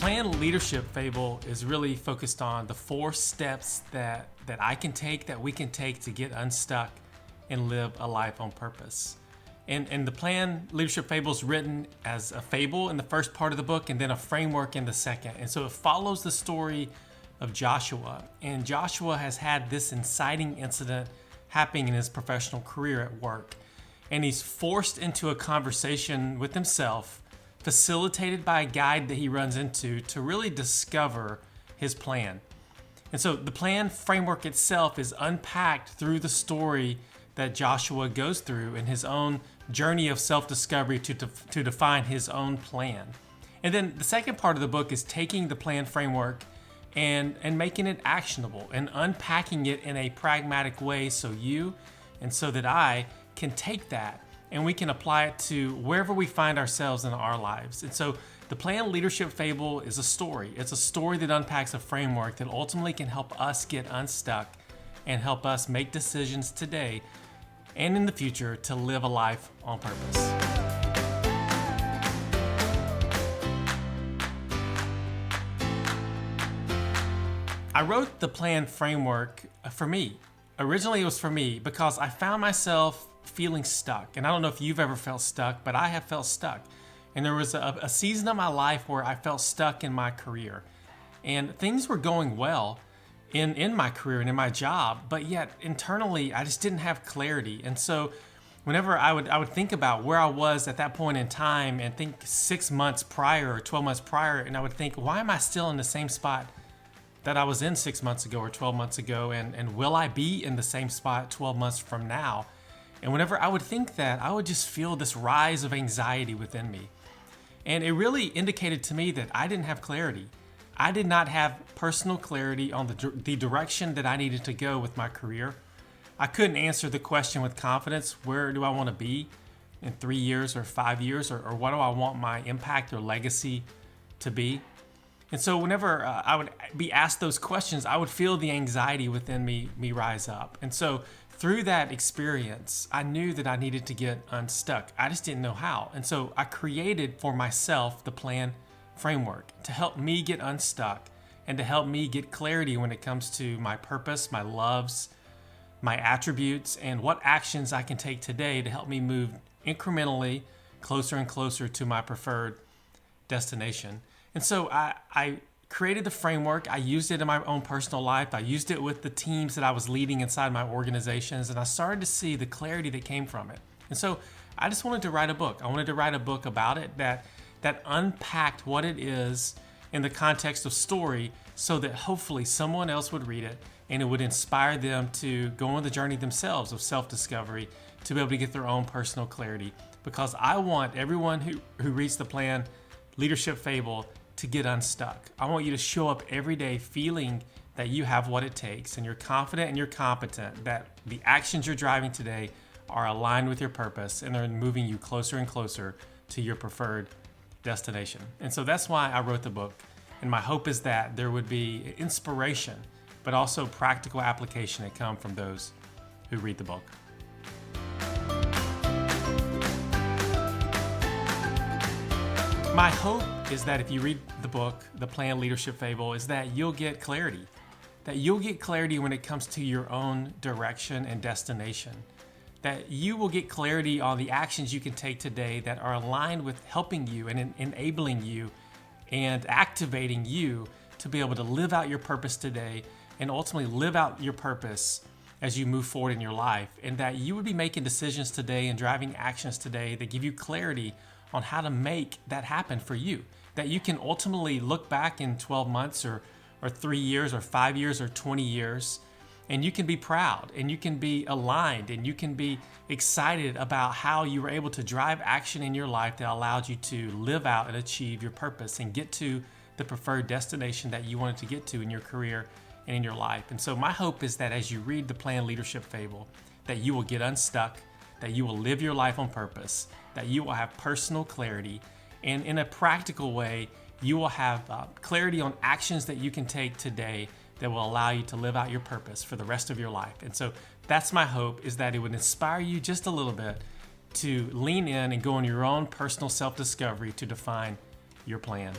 PLAN Leadership Fable is really focused on the 4 steps that I can take, that we can take to get unstuck and live a life on purpose. And the PLAN Leadership Fable is written as a fable in the first part of the book and then a framework in the second. And so it follows the story of Joshua. And Joshua has had this inciting incident happening in his professional career at work. And he's forced into a conversation with himself, facilitated by a guide that he runs into to really discover his plan. And so the plan framework itself is unpacked through the story that Joshua goes through in his own journey of self-discovery to define his own plan. And then the second part of the book is taking the plan framework and making it actionable and unpacking it in a pragmatic way so you and so that I can take that and we can apply it to wherever we find ourselves in our lives. And so the PLAN Leadership Fable is a story. It's a story that unpacks a framework that ultimately can help us get unstuck and help us make decisions today and in the future to live a life on purpose. I wrote the PLAN framework for me. Originally it was for me because I found myself feeling stuck. And I don't know if you've ever felt stuck, but I have felt stuck. And there was a season of my life where I felt stuck in my career. And things were going well in my career and in my job, but yet internally I just didn't have clarity. And so whenever I would think about where I was at that point in time and think 6 months prior or 12 months prior, and I would think, why am I still in the same spot that I was in 6 months ago or 12 months ago? And will I be in the same spot 12 months from now? And whenever I would think that, I would just feel this rise of anxiety within me. And it really indicated to me that I didn't have clarity. I did not have personal clarity on the direction that I needed to go with my career. I couldn't answer the question with confidence, where do I want to be in 3 years or 5 years, or what do I want my impact or legacy to be? And so whenever I would be asked those questions, I would feel the anxiety within me rise up. And so through that experience, I knew that I needed to get unstuck. I just didn't know how. And so I created for myself the PLAN framework to help me get unstuck and to help me get clarity when it comes to my purpose, my loves, my attributes, and what actions I can take today to help me move incrementally closer and closer to my preferred destination. And so I created the framework. I used it in my own personal life. I used it with the teams that I was leading inside my organizations, and I started to see the clarity that came from it. And so I just wanted to write a book. I wanted to write a book about it that unpacked what it is in the context of story so that hopefully someone else would read it and it would inspire them to go on the journey themselves of self-discovery to be able to get their own personal clarity. Because I want everyone who reads the PLAN Leadership Fable to get unstuck. I want you to show up every day feeling that you have what it takes and you're confident and you're competent, that the actions you're driving today are aligned with your purpose and they're moving you closer and closer to your preferred destination. And so that's why I wrote the book. And my hope is that there would be inspiration, but also practical application that come from those who read the book. My hope is that if you read the book, The PLAN Leadership Fable, is that you'll get clarity. That you'll get clarity when it comes to your own direction and destination. That you will get clarity on the actions you can take today that are aligned with helping you and enabling you and activating you to be able to live out your purpose today and ultimately live out your purpose as you move forward in your life. And that you would be making decisions today and driving actions today that give you clarity on how to make that happen for you. That you can ultimately look back in 12 months or 3 years or 5 years or 20 years, and you can be proud and you can be aligned and you can be excited about how you were able to drive action in your life that allowed you to live out and achieve your purpose and get to the preferred destination that you wanted to get to in your career and in your life. And so my hope is that as you read the PLAN Leadership Fable, that you will get unstuck, that you will live your life on purpose, that you will have personal clarity, and in a practical way, you will have clarity on actions that you can take today that will allow you to live out your purpose for the rest of your life. And so that's my hope, is that it would inspire you just a little bit to lean in and go on your own personal self-discovery to define your plan.